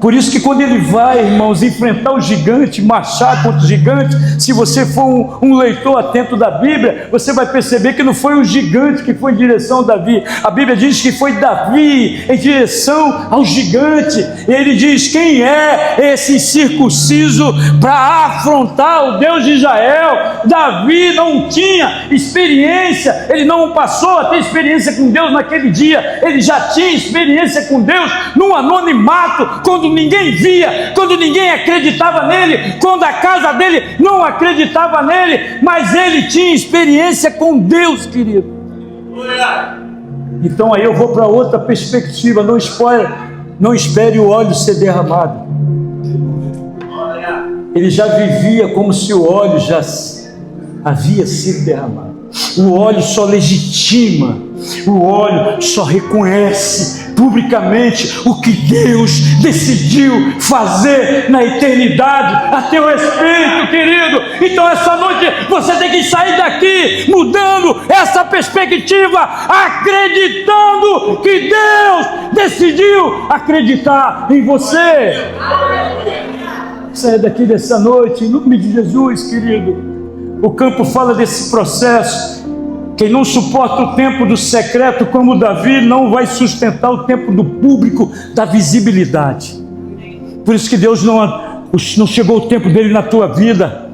Por isso que quando ele vai, irmãos, enfrentar o gigante, marchar contra o gigante, se você for um leitor atento da Bíblia, você vai perceber que não foi o gigante que foi em direção a Davi. A Bíblia diz que foi Davi em direção ao gigante. E ele diz: quem é esse incircunciso para afrontar o Deus de Israel? Davi não tinha experiência, ele não passou a ter experiência com Deus naquele dia, ele já tinha experiência com Deus no anonimato, quando ninguém via, quando ninguém acreditava nele, quando a casa dele não acreditava nele, mas ele tinha experiência com Deus, querido. Então aí eu vou para outra perspectiva. Não espere o óleo ser derramado. Ele já vivia como se o óleo já havia sido derramado. O óleo só legitima, o óleo só reconhece publicamente o que Deus decidiu fazer na eternidade a teu respeito, querido. Então essa noite você tem que sair daqui mudando essa perspectiva, acreditando que Deus decidiu acreditar em você. Saia daqui dessa noite em nome de Jesus, querido. O campo fala desse processo. Quem não suporta o tempo do secreto como Davi não vai sustentar o tempo do público, da visibilidade. Por isso que Deus não chegou o tempo dele na tua vida.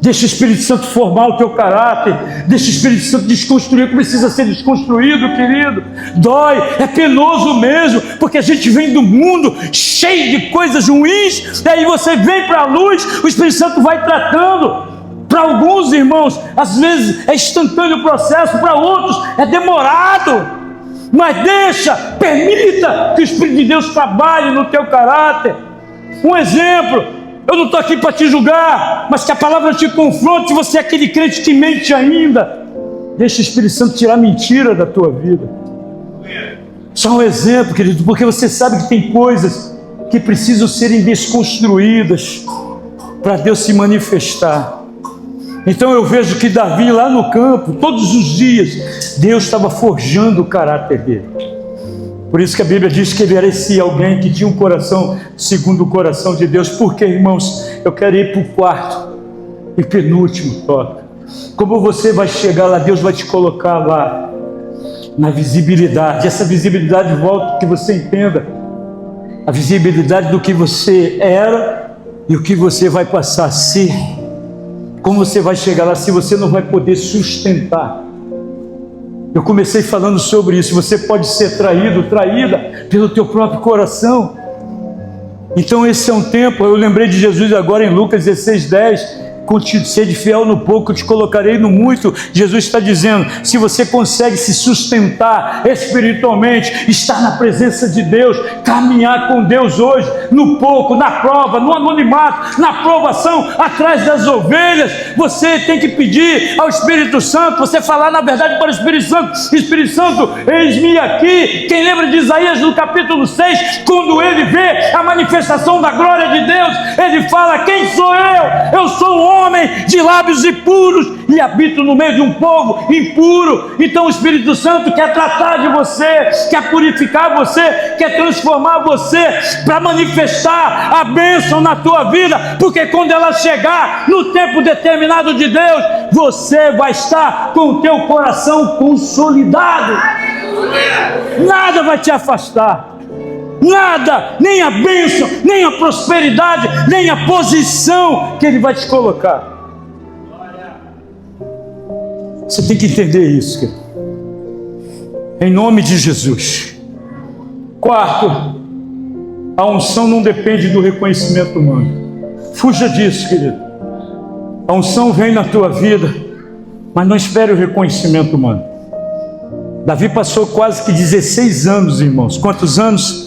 Deixa o Espírito Santo formar o teu caráter. Deixa o Espírito Santo desconstruir o que precisa ser desconstruído, querido. Dói, é penoso mesmo, porque a gente vem do mundo cheio de coisas ruins, e aí você vem para a luz, o Espírito Santo vai tratando. Para alguns, irmãos, às vezes é instantâneo o processo, para outros é demorado. Mas permita que o Espírito de Deus trabalhe no teu caráter. Um exemplo, eu não estou aqui para te julgar, mas que a palavra te confronte. Se você é aquele crente que mente ainda, deixa o Espírito Santo tirar mentira da tua vida. Só um exemplo, querido, porque você sabe que tem coisas que precisam serem desconstruídas para Deus se manifestar. Então eu vejo que Davi lá no campo, todos os dias, Deus estava forjando o caráter dele. Por isso que a Bíblia diz que ele era esse alguém que tinha um coração segundo o coração de Deus. Porque, irmãos, eu quero ir para o quarto e penúltimo tópico. Como você vai chegar lá, Deus vai te colocar lá, na visibilidade. Essa visibilidade, volta que você entenda, a visibilidade do que você era e o que você vai passar a ser. Como você vai chegar lá se você não vai poder sustentar? Eu comecei falando sobre isso. Você pode ser traída pelo teu próprio coração. Então esse é um tempo. Eu lembrei de Jesus agora em Lucas 16:10. sede fiel no pouco, eu te colocarei no muito. Jesus está dizendo, se você consegue se sustentar espiritualmente, estar na presença de Deus, caminhar com Deus hoje, no pouco, na prova, no anonimato, na provação, atrás das ovelhas, você tem que pedir ao Espírito Santo, você falar na verdade para o Espírito Santo, eis-me aqui. Quem lembra de Isaías no capítulo 6, quando ele vê a manifestação da glória de Deus, ele fala, quem sou eu? Eu sou um homem de lábios impuros e habito no meio de um povo impuro. Então o Espírito Santo quer tratar de você, quer purificar você, quer transformar você para manifestar a bênção na tua vida, porque quando ela chegar no tempo determinado de Deus, você vai estar com o teu coração consolidado. Nada vai te afastar. Nada, nem a bênção, nem a prosperidade, nem a posição que Ele vai te colocar. Você tem que entender isso, querido. Em nome de Jesus. Quarto, a unção não depende do reconhecimento humano. Fuja disso, querido. A unção vem na tua vida, mas não espere o reconhecimento humano. Davi passou quase que 16 anos, irmãos. Quantos anos?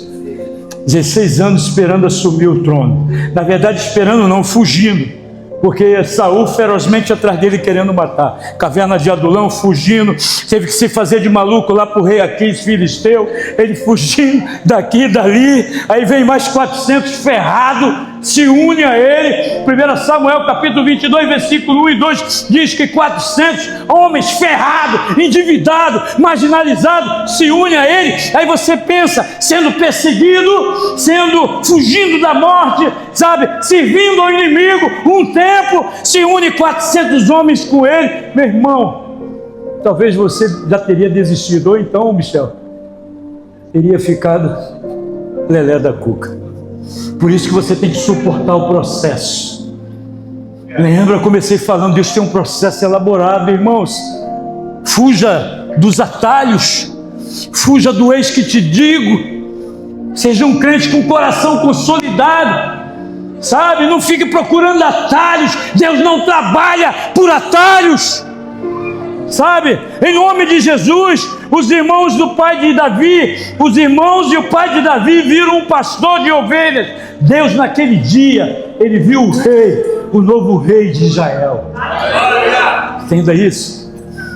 16 anos esperando assumir o trono. Na verdade, esperando não, fugindo. Porque Saul ferozmente atrás dele querendo matar. Caverna de Adulão, fugindo. Teve que se fazer de maluco lá para o rei Aquis filisteu. Ele fugindo daqui e dali. Aí vem mais 400 ferrado, se une a ele. 1 Samuel capítulo 22, versículo 1 e 2 diz que 400 homens ferrados, endividados, marginalizados, se une a ele. Aí você pensa, sendo perseguido, fugindo da morte, sabe, servindo ao inimigo um tempo, se une 400 homens com ele. Meu irmão, talvez você já teria desistido, ou então, Michel, teria ficado lelé da cuca. Por isso que você tem que suportar o processo. Lembra, eu comecei falando, Deus tem um processo elaborado, irmãos. Fuja dos atalhos, fuja do eis que te digo. Seja um crente com o coração consolidado, sabe? Não fique procurando atalhos. Deus não trabalha por atalhos, sabe? Em nome de Jesus. Os irmãos do pai de Davi, os irmãos e o pai de Davi viram um pastor de ovelhas. Deus naquele dia, ele viu o rei, o novo rei de Israel. Entenda isso.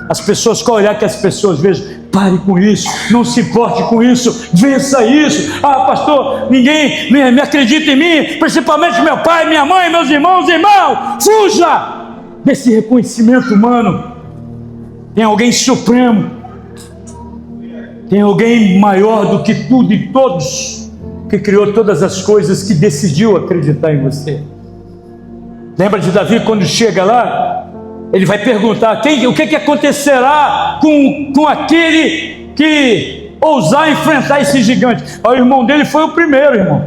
As pessoas, qual olhar que as pessoas vejam, pare com isso, não se importe com isso, vença isso. Ah, pastor, ninguém me acredita em mim, principalmente meu pai, minha mãe, meus irmãos. Irmão, fuja desse reconhecimento humano. Tem alguém supremo, tem alguém maior do que tudo e todos, que criou todas as coisas, que decidiu acreditar em você. Lembra de Davi quando chega lá? Ele vai perguntar, o que acontecerá com aquele que ousar enfrentar esse gigante? O irmão dele foi o primeiro, irmão.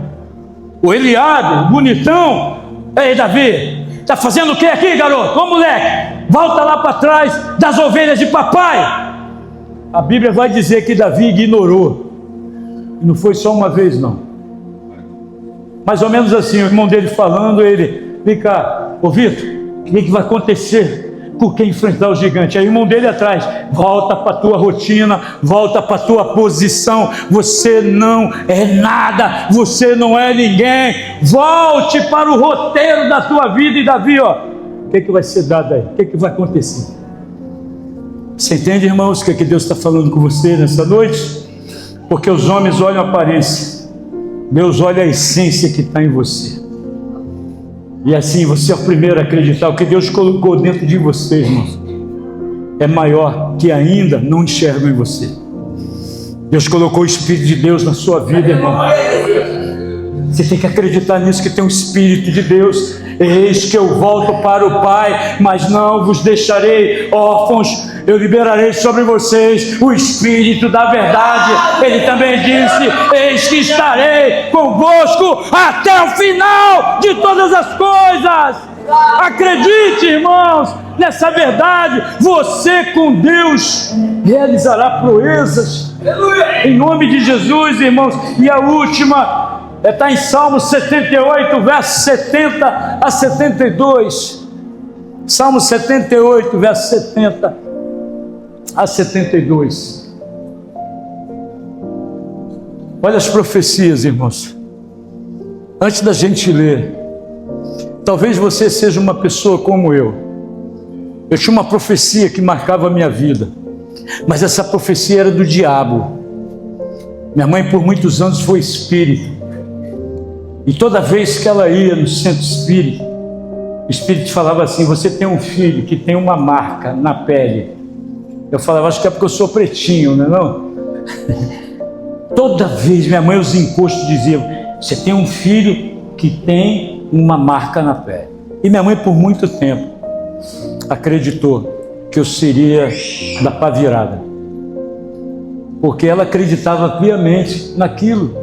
O Eliabe, bonitão. Ei, Davi, está fazendo o que aqui, garoto? Ô, moleque, volta lá para trás das ovelhas de papai. A Bíblia vai dizer que Davi ignorou. E não foi só uma vez, não. Mais ou menos assim, o irmão dele falando, ele, vem cá, ô Vitor, o que vai acontecer com quem enfrentar o gigante? Aí o irmão dele atrás, volta para a tua rotina, volta para a tua posição, você não é nada, você não é ninguém, volte para o roteiro da tua vida. E Davi, ó, o que vai ser dado aí? O que vai acontecer? Você entende, irmãos, o que Deus está falando com você nessa noite? Porque os homens olham a aparência, Deus olha a essência que está em você. E assim você é o primeiro a acreditar. O que Deus colocou dentro de você, irmãos, é maior que ainda não enxergam em você. Deus colocou o Espírito de Deus na sua vida, irmão. Você tem que acreditar nisso, que tem um Espírito de Deus. Eis que eu volto para o Pai, mas não vos deixarei órfãos. Eu liberarei sobre vocês o Espírito da verdade. Ele também disse, eis que estarei convosco até o final de todas as coisas. Acredite, irmãos, nessa verdade. Você com Deus realizará proezas. Em nome de Jesus, irmãos. E a última está em Salmo 78, versos 70 a 72. Salmo 78, verso 70 a 72. Olha as profecias, irmãos. Antes da gente ler, talvez você seja uma pessoa como eu. Eu tinha uma profecia que marcava a minha vida, mas essa profecia era do diabo. Minha mãe por muitos anos foi espírita, e toda vez que ela ia no centro espírita, o espírito falava assim: você tem um filho que tem uma marca na pele. Eu falava: acho que é porque eu sou pretinho, não é não? Toda vez minha mãe, os encostos diziam: você tem um filho que tem uma marca na pele. E minha mãe por muito tempo acreditou que eu seria da pá virada, porque ela acreditava piamente naquilo.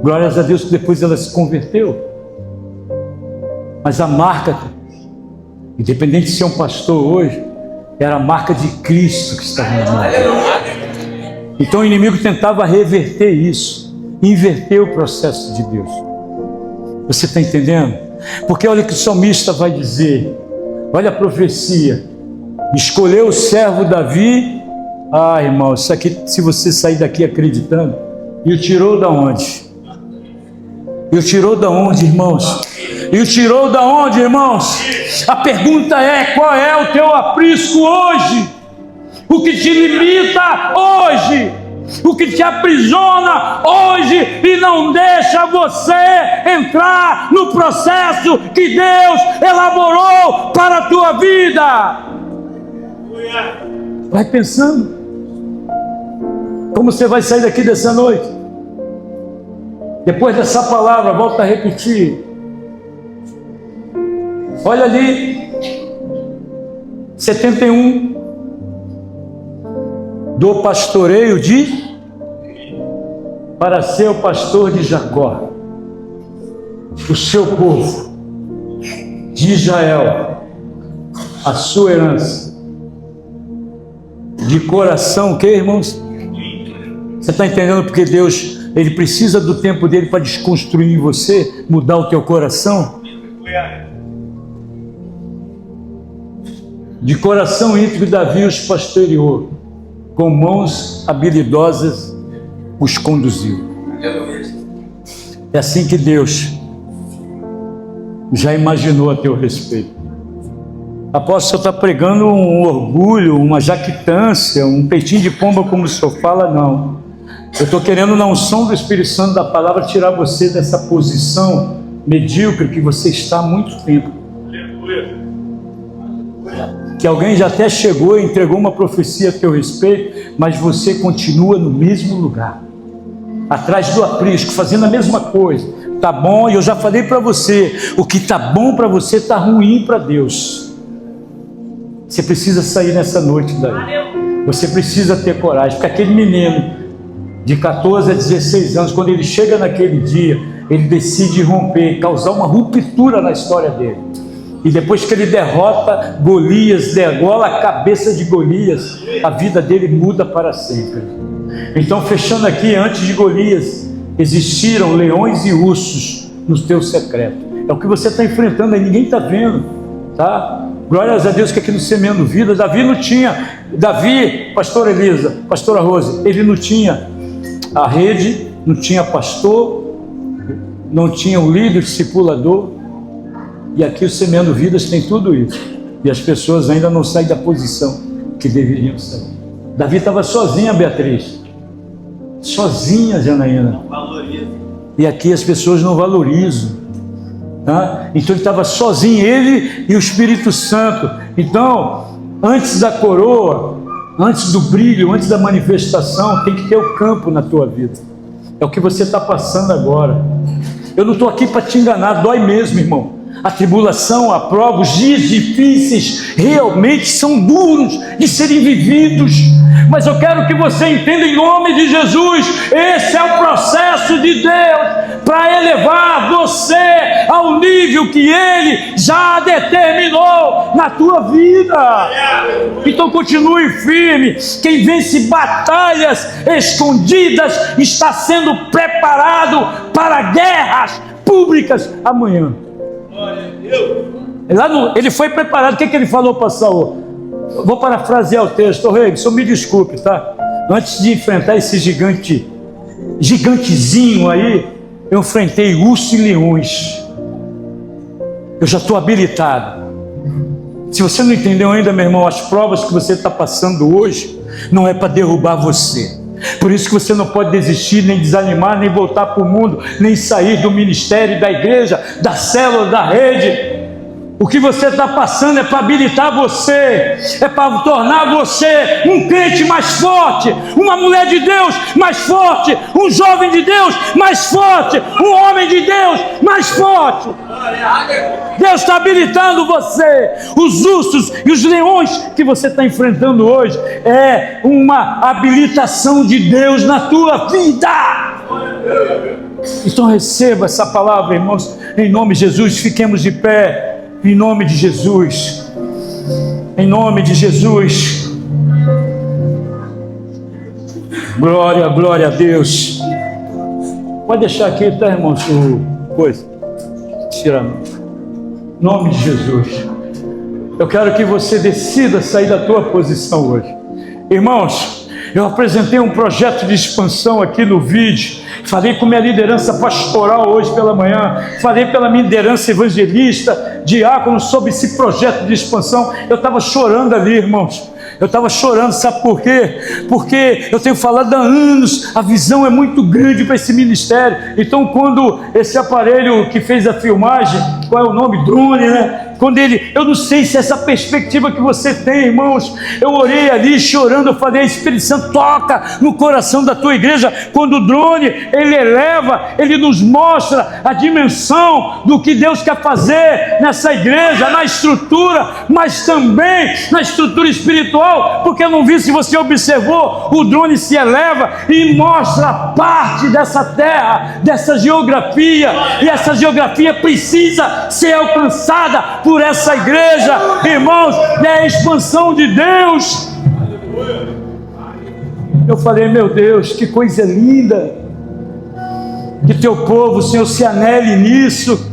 Glórias a Deus que depois ela se converteu. Mas a marca, independente de ser um pastor hoje, era a marca de Cristo que estava na minha vida. Então o inimigo tentava reverter isso, inverter o processo de Deus. Você está entendendo? Porque olha o que o salmista vai dizer. Olha a profecia. Escolheu o servo Davi. Ah, irmão, isso aqui, se você sair daqui acreditando, e o tirou da onde? E o tirou da onde, irmãos? E o tirou da onde, irmãos? A pergunta é: qual é o teu aprisco hoje? O que te limita hoje? O que te aprisiona hoje e não deixa você entrar no processo que Deus elaborou para a tua vida? Vai pensando. Como você vai sair daqui dessa noite? Depois dessa palavra, volta a repetir. Olha ali, 71, do pastoreio para ser o pastor de Jacó, o seu povo, de Israel, a sua herança, de coração, o que, irmãos? Você está entendendo porque Deus, Ele precisa do tempo dele para desconstruir em você, mudar o teu coração? De coração íntegro, Davi os pastoreou, com mãos habilidosas os conduziu. É assim que Deus já imaginou a teu respeito. Apóstolo, está pregando um orgulho, uma jactância, um peitinho de pomba, como o senhor fala? Não. Eu estou querendo, na unção do Espírito Santo da palavra, tirar você dessa posição medíocre que você está há muito tempo. Que alguém já até chegou e entregou uma profecia a teu respeito, mas você continua no mesmo lugar, atrás do aprisco, fazendo a mesma coisa. Tá bom, e eu já falei para você, o que tá bom para você tá ruim para Deus. Você precisa sair nessa noite daí. Você precisa ter coragem, porque aquele menino de 14 a 16 anos, quando ele chega naquele dia, ele decide romper, causar uma ruptura na história dele. E depois que ele derrota Golias, degola a cabeça de Golias, a vida dele muda para sempre. Então, fechando aqui, antes de Golias, existiram leões e ursos no teu secreto. É o que você está enfrentando aí, ninguém está vendo, tá? Glórias a Deus que aqui no Semeando Vida, Davi não tinha, pastora Elisa, pastora Rose, ele não tinha a rede, não tinha pastor, não tinha um líder, discipulador. E aqui o Semeando Vidas tem tudo isso. E as pessoas ainda não saem da posição que deveriam sair. Davi estava sozinha, Beatriz. Sozinha, Janaína. E aqui as pessoas não valorizam. Tá? Então ele estava sozinho, ele e o Espírito Santo. Então, antes da coroa, antes do brilho, antes da manifestação, tem que ter o campo na tua vida. É o que você está passando agora. Eu não estou aqui para te enganar, dói mesmo, irmão. A tribulação, a prova, os dias difíceis realmente são duros de serem vividos, mas eu quero que você entenda em nome de Jesus, esse é o processo de Deus para elevar você ao nível que Ele já determinou na tua vida. Então continue firme. Quem vence batalhas escondidas está sendo preparado para guerras públicas amanhã. Ele foi preparado. O que ele falou para Saul? Eu vou parafrasear o texto. Rei, só me desculpe, tá? Antes de enfrentar esse gigantezinho aí, eu enfrentei urso e leões. Eu já estou habilitado. Se você não entendeu ainda, meu irmão, as provas que você está passando hoje não é para derrubar você. Por isso que você não pode desistir, nem desanimar, nem voltar para o mundo, nem sair do ministério, da igreja, da célula, da rede. O que você está passando é para habilitar você, é para tornar você um crente mais forte, uma mulher de Deus mais forte, um jovem de Deus mais forte, um homem de Deus mais forte. Deus está habilitando você. Os ursos e os leões que você está enfrentando hoje é uma habilitação de Deus na tua vida. Então receba essa palavra, irmãos, em nome de Jesus. Fiquemos de pé. Em nome de Jesus, em nome de Jesus, glória, glória a Deus. Pode deixar aqui, tá, irmãos, coisa, tira, em nome de Jesus. Eu quero que você decida sair da tua posição hoje. Irmãos, eu apresentei um projeto de expansão aqui no vídeo. Falei com minha liderança pastoral hoje pela manhã. Falei pela minha liderança evangelista, diácono, sobre esse projeto de expansão. Eu estava chorando ali, irmãos. Eu estava chorando, sabe por quê? Porque eu tenho falado há anos, a visão é muito grande para esse ministério. Então, quando esse aparelho que fez a filmagem, qual é o nome? Drone, né? Quando eu não sei se essa perspectiva que você tem, irmãos, eu orei ali chorando, eu falei, Espírito Santo, toca no coração da tua igreja. Quando o drone, ele eleva, ele nos mostra a dimensão do que Deus quer fazer nessa igreja, na estrutura, mas também na estrutura espiritual, porque eu não vi se você observou, o drone se eleva e mostra parte dessa terra, dessa geografia, e essa geografia precisa ser alcançada por essa igreja, irmãos, é a expansão de Deus. Eu falei, meu Deus, que coisa linda, que teu povo, Senhor, se anele nisso.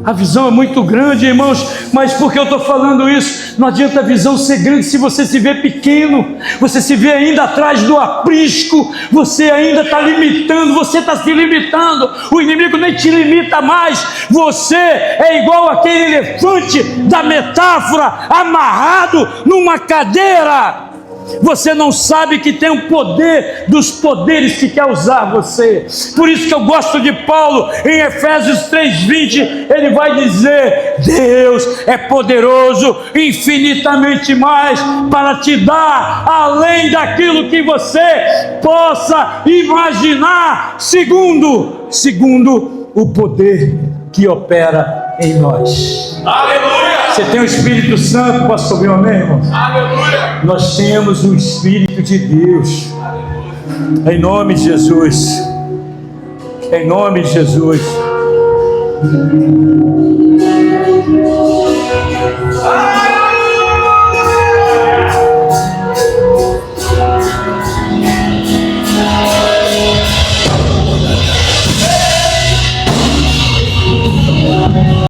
A visão é muito grande, irmãos, mas por que eu estou falando isso? Não adianta a visão ser grande se você se vê pequeno, você se vê ainda atrás do aprisco, você ainda está limitando, você está se limitando, o inimigo nem te limita mais, você é igual aquele elefante da metáfora, amarrado numa cadeira. Você não sabe que tem o poder dos poderes que quer usar você. Por isso que eu gosto de Paulo, em Efésios 3:20, ele vai dizer, Deus é poderoso infinitamente mais para te dar além daquilo que você possa imaginar, segundo o poder que opera em nós. Aleluia! Você tem o Espírito Santo, pastor, meu amém, irmão? Aleluia! Nós temos o Espírito de Deus. Aleluia. Em nome de Jesus. Em nome de Jesus.